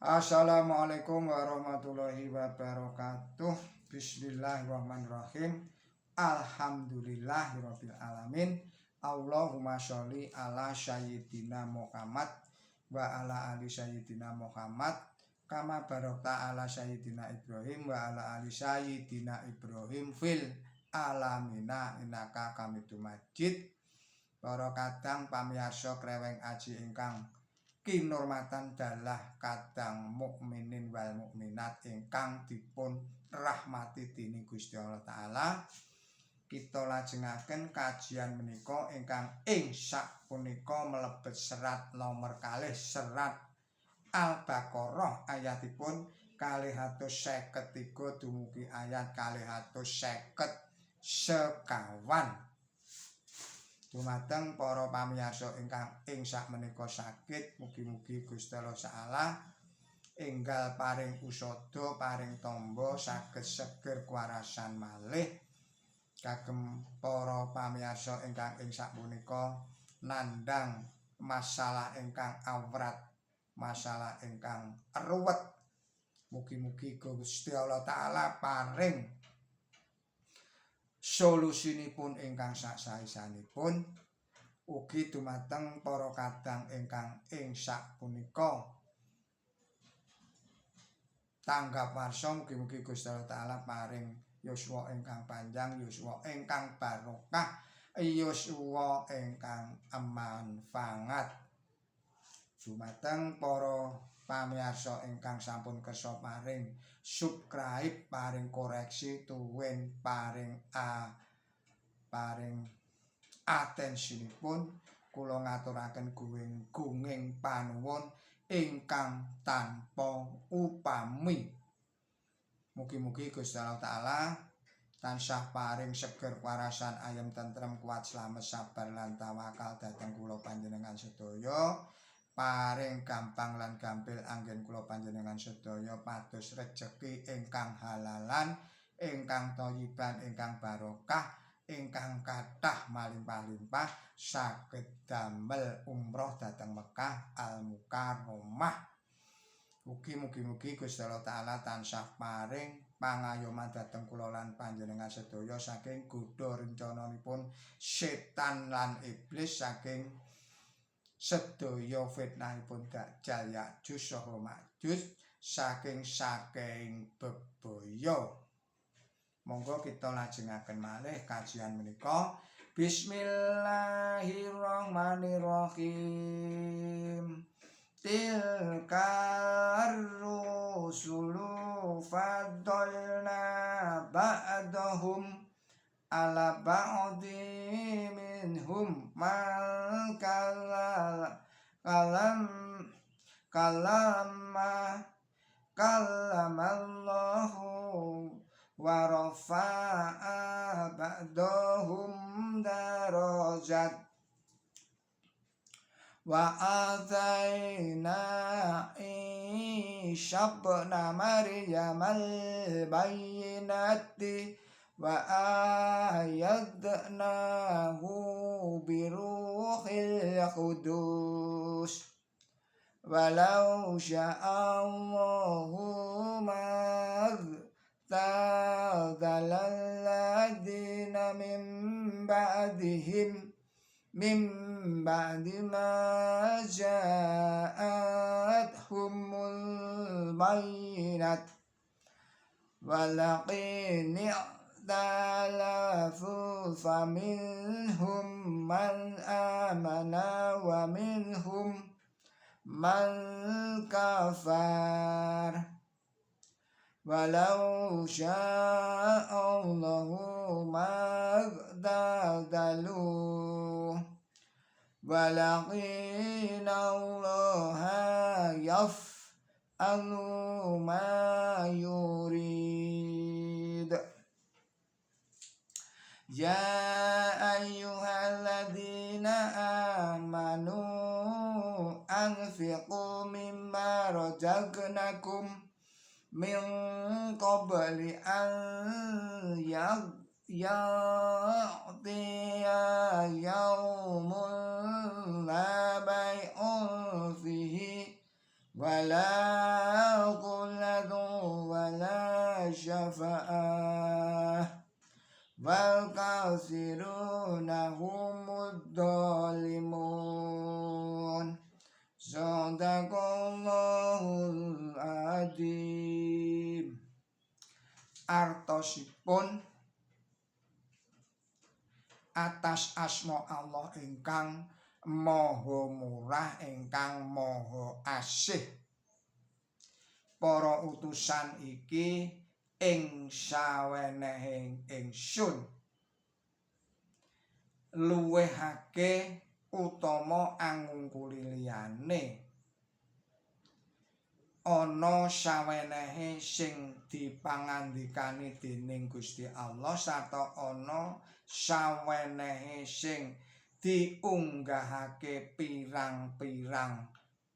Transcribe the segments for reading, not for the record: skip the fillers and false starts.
Assalamualaikum warahmatullahi wabarakatuh. Bismillahirrahmanirrahim. Alhamdulillahirabbil alamin. Allahumma sholli ala sayyidina Muhammad wa ala ali sayyidina Muhammad kama barokta ala sayyidina Ibrahim wa ala ali sayyidina Ibrahim fil alamina innaka hamidum majid. Para kadang pamirsa kreweng aji ingkang kinurmatan dalah kadang mukminin wal mukminat ingkang dipun rahmati dening Gusti Allah taala, kita lajengaken kajian menika ingkang ing sapunika mlebet serat nomor kalih serat Al-Baqarah ayatipun 253 dumugi ayat 250 dumateng para pamirsa ingkang ing sakmenika sakit, mugi-mugi Gusti Allah taala enggal paring usada, paring tamba saged seger kuwarasan malih kagem para pamirsa ingkang ing sapunika nandhang masalah ingkang awrat, masalah ingkang ruwet. Mugi-mugi Gusti Allah taala paring solusinipun ingkang sasaesanipun, ugi dumateng para kadang ingkang ing sapunika tanggap warsa, mugi-mugi Gusti Allah taala paring yuswa ingkang panjang, yuswa ingkang barokah, yuswa ingkang manfaat. Dumateng para pamirsa ingkang sampun kersa paring subscribe, paring koreksi tuwin paring atensinipun, kula ngaturaken gunging panuwun ingkang tanpa upami. Mugi-mugi Gusti Allah taala tansah paring seger warasan ayem tentrem kuat slamet sabar lan tawakal dhateng kula panjenengan sedaya. Paring gampang lan gampil anggen kula panjenengan sedaya pados rejeki ingkang halalan, ingkang thayyiban, ingkang barokah, ingkang kathah malimpah-limpah saged damel umroh dhateng Mekah Al-Mukarramah. Mugi-mugi Gusti Allah taala tansah paring pangayoman dhateng kula lan panjenengan sedaya saking godha rencananipun setan lan iblis, saking sedaya fitnahipun Dajjal Ya'juj saha Ma'juj, saking bebaya. Monggo kita lajengaken malih kajian menika. Bismillahirrahmanirrahim. Tilkar rusulu faddalna ba'dahum ala ba'di minhum man kallamallahu wa rafa'a ba'dahum darajat wa ataina Isa ibna Maryam al-bayyinati wa ayyadnahu biruhil qudus walau sya'allahu maghtadalal ladina min ba'di ma ja'athumul bayyinat walakin i'talafu faminhum man amana wa minhum man kafar walau sya'allahu maghtadalu walakin Allah yaf'alu ma yurid. Ya ayyuhalladzina amanu anfiqu mimma razaqnakum min qabli an ya'tiya yaumun la bay'un fihi wala qullatu wala syafa'ah wal kafiruna humud dhalimun. Sadaqallahul adzim. Artosipun atas asma Allah ingkang maha murah ingkang maha asih. Para utusan iki ing sawenehing ingsun luwehake utama angungkuli liyane. Ana sawenehe sing dipangandikani dening Gusti Allah sarta ana sawenehe sing diunggahake pirang-pirang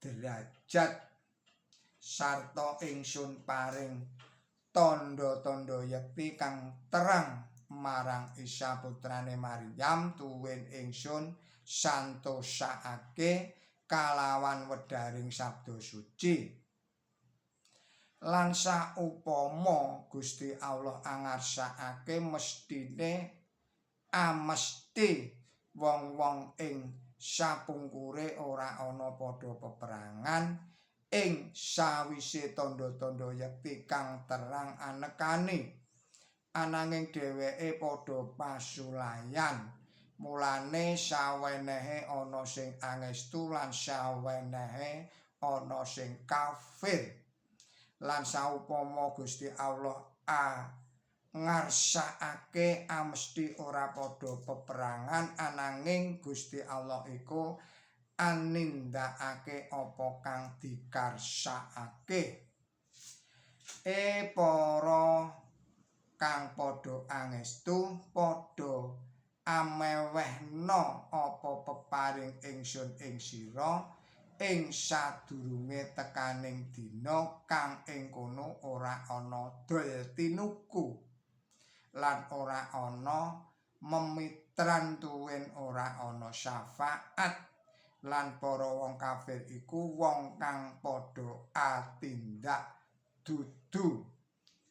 derajat sarta ingsun paring tanda-tanda yekti kang terang marang Isa putrane Maryam tuwin ingsun santosake kalawan wedaring sabda suci. Lan saupama Gusti Allah angarsakake mestine amesti wong-wong ing sapungkure ora ana padha peperangan ing sawise tanda-tanda yekti kang terang anekane ananging dheweke padha pasulayan. Mulane sawenehe ana sing angestu lan sawenehe ana sing kafir. Lan saupama Gusti Allah ngarsakake amesti ora padha peperangan ananging Gusti Allah iku anindakake apa kang dikarsakake. Para kang padha angestu padha amewehna apa peparing ingsun ing sira ing sadurunge tekaning dina kang ing kono ora ana dol tinuku lan ora ana memitran tuwin ora ana syafaat lan para wong kafir iku wong kang padha atindak dudu.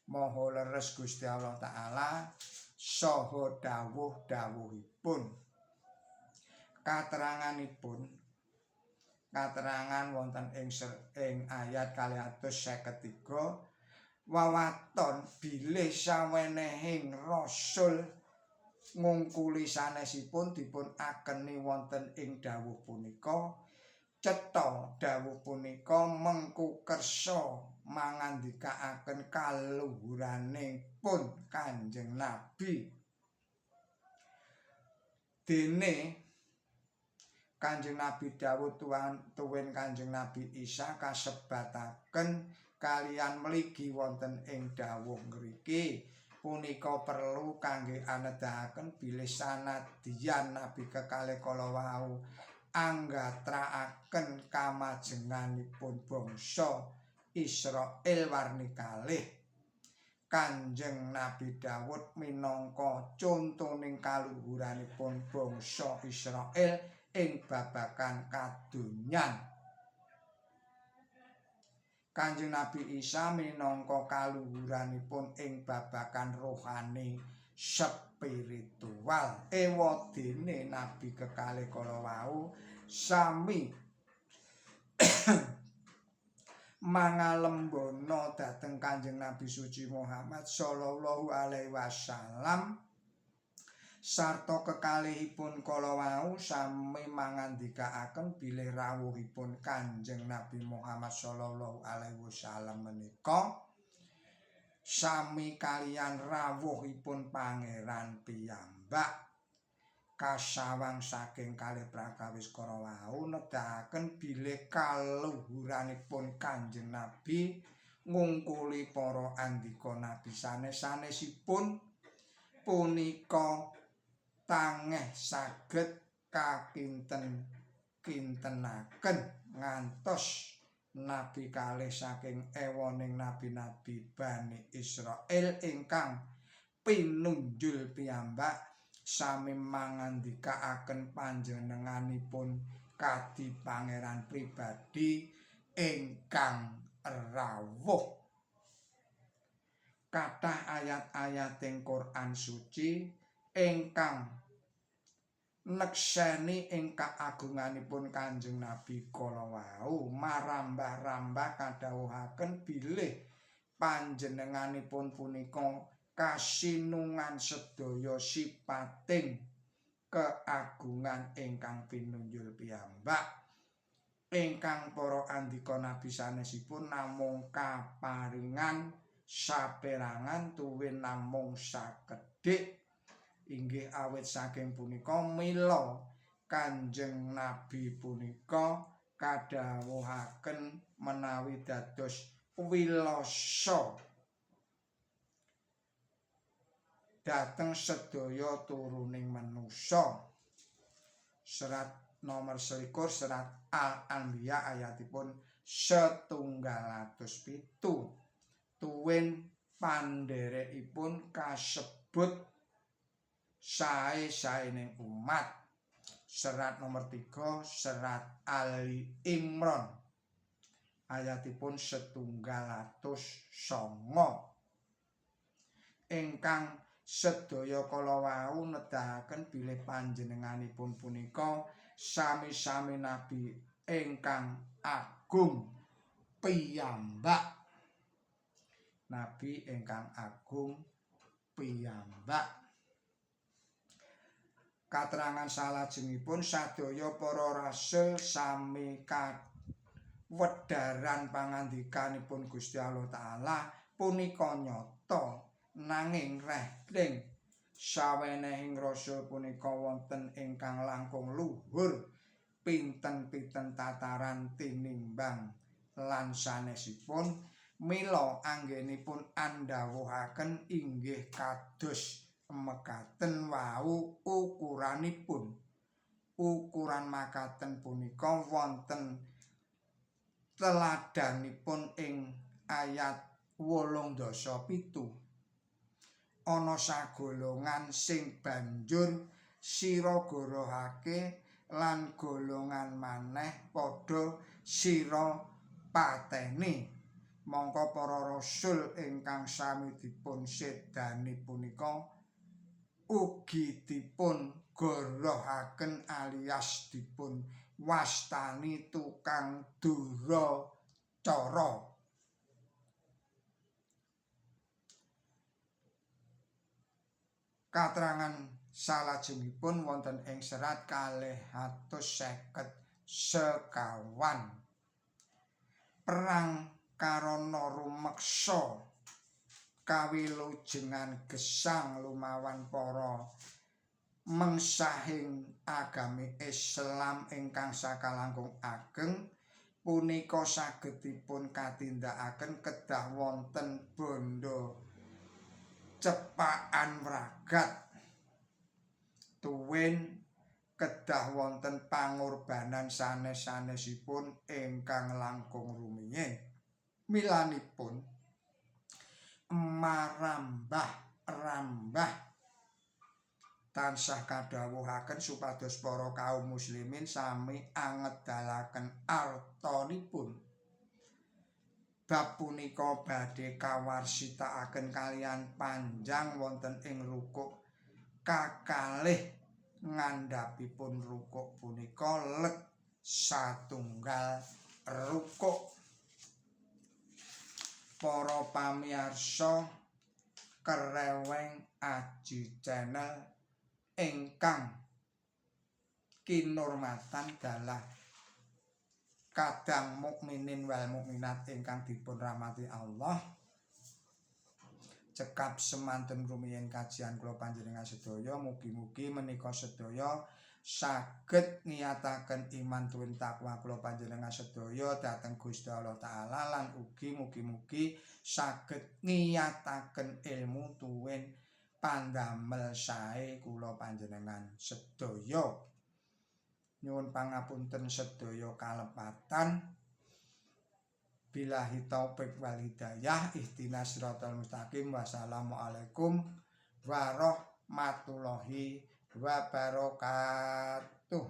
Maha leres Gusti Allah Ta'ala saha dawuh-dawuhipun. Katerangan wonten ing ayat 253 wawaton bilih sawenehing rasul ngungkuli sanesipun dipun akeni wonten ing dawuh punika cetha dawuh punika mengku kersa mangandikaaken kaluhuranipun Kanjeng Nabi. Dene Kanjeng Nabi Dawud tuwin Kanjeng Nabi Isa kasebataken kaliyan mligi wonten ing dawuh ngriki punika perlu kangge anedahaken bilih sanadyan Nabi kekalih kala wau anggatraaken kamajenganipun bangsa Israel warni kalih. Kanjeng Nabi Dawud minangka contoning kaluhuranipun bangsa Israel ing babagan kadonyan. Kanjeng Nabi Isa minangka kaluhuranipun ing babagan rohani spiritual. Ewadene Nabi kekalih kala wau sami mangalembana dhateng Kanjeng Nabi suci Muhammad sallallahu alaihi wasallam sarta kekalihipun kala wau sami mangandikaaken bilih rawuhipun Kanjeng Nabi Muhammad sallallahu alaihi wasallam menika sami kaliyan rawuhipun pangeran piyambak. Kasawang saking kalih prakawis kala wau nedahaken bilih kaluhuranipun Kanjeng Nabi ngungkuli para andika nabi sanes-sanesipun punika tangeh saged kakinten-kintenaken ngantos nabi kalih saking ewoning nabi-nabi Bani Israel ingkang pinunjul piyambak sami mangandikaaken panjenenganipun kadi pangeran pribadi ingkang rawuh. Kathah ayat-ayat ing Quran suci ingkang nekseni ing kaagunganipun Kanjeng Nabi kala wau marambah-rambah kadhawuhaken bilih panjenenganipun punika kasinungan sedaya sipating keagungan ingkang pinunjul piyambak ingkang para andika nabi sanesipun namung kaparingan saperangan tuwin namung sakedhik inggih awit saking punika mila Kanjeng Nabi punika kadhawuhaken menawi dados wilasa dhateng sedaya turuning manusa. Serat nomor 21 serat Al-Anbiya ayatipun 107 tuwin pandherekipun kasebut sae-saening umat. Serat nomor 3 serat Ali Imran ayatipun 109 ingkang sedaya kala wau nedahaken bilih panjenenganipun punika sami-sami nabi ingkang agung piyambak. Nabi ingkang agung piyambak. Katerangan salajengipun sadaya para rasul sami kawedharan pangandikanipun Gusti Allah Ta'ala punika nyata nanging rehling sawenehing rasul punika wonten ingkang langkung luhur pinten-pinten tataran tinimbang lan sanesipun. Mila anggenipun andhawuhaken inggih kados mekaten wau ukuranipun. Ukuran makaten punika wonten teladanipun ing ayat 87. Ana sagolongan sing banjur sira gorohake lan golongan maneh padha sira pateni. Mongko para rasul ingkang sami dipun sedani punika ugi dipun gorohaken alias dipun wastani tukang duracara. Katerangan salajengipun wonten ing serat 250 perang karana rumeksa kawilujengan gesang lumawan para mengsahing agami Islam ingkang sakalangkung ageng punika sagedipun katindakaken kedah wonten bondo cepakan wragat tuwin kedah wonten pangorbanan sanes-sanesipun ingkang langkung rumiyin. Milanipun marambah-rambah tansah kadhawuhaken supados para kaum muslimin sami angedalaken artanipun. Bab punika badhe kawarsitakaken kaliyan panjang wonten ing rukuk kakalih ngandhapipun rukuk punika let satunggal rukuk. Para pamirsa Kereweng Aji Channel ingkang kinurmatan dalah kadang mukminin wal mukminat ingkang dipun rahmati Allah. Cekap semanten rumiyin kajian kula panjenengan sedaya, mugi-mugi menika sedaya saged ngiyataken iman tuwin takwa kula panjenengan sedaya dhateng Gusti Allah Ta'ala lan ugi mugi-mugi saged ngiyataken ilmu tuwin pandamel sae kula panjenengan sedaya. Nyuwun pangapunten sedaya kalepatan. Billahi taufik wal hidayah, ihdinas siratal mustaqim. Wassalamualaikum warahmatullahi wabarakatuh.